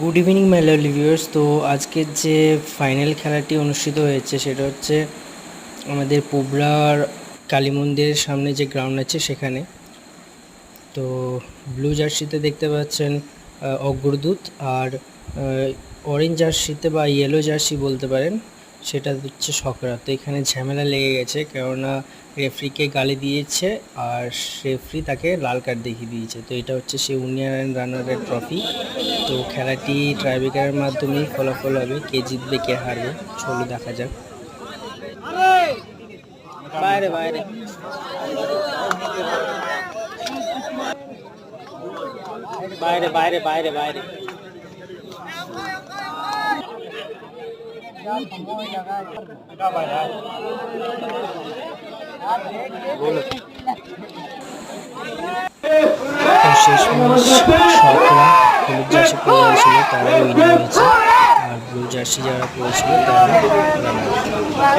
Good evening my lovely viewers. তো আজকের যে ফাইনাল খেলাটি অনুষ্ঠিত হয়েছে সেটা হচ্ছে আমাদের পুবরার কালী মন্দিরের সামনে যে গ্রাউন্ড আছে সেখানে। তো ব্লু জার্সিতে দেখতে পাচ্ছেন অগ্রদূত, আর অরেঞ্জ জার্সিতে বা ইয়েলো জার্সি বলতে পারেন সেটা হচ্ছে সকরা। তো এখানে ঝামেলা লেগে গেছে, কেননা রেফরিকে গালি দিয়েছে আর রেফরি তাকে লাল কার্ড দেখিয়ে দিয়েছে। তো এটা হচ্ছে সেই ইউনিয়ন রানারের ট্রফি। তো খেলাটি ট্রাইব্রেকারের মাধ্যমেই ফলাফল হবে, কে জিতবে কে হারবে চলো দেখা যাক। বাইরে বাইরে বাইরে বাইরে বাইরে বাইরে শেষমেশ সকরা হলুদ জার্সি পরে হয়েছিল তারাই উইন হয়েছে, আর ব্লু জার্সি যারা পরেছিল তারা রানার।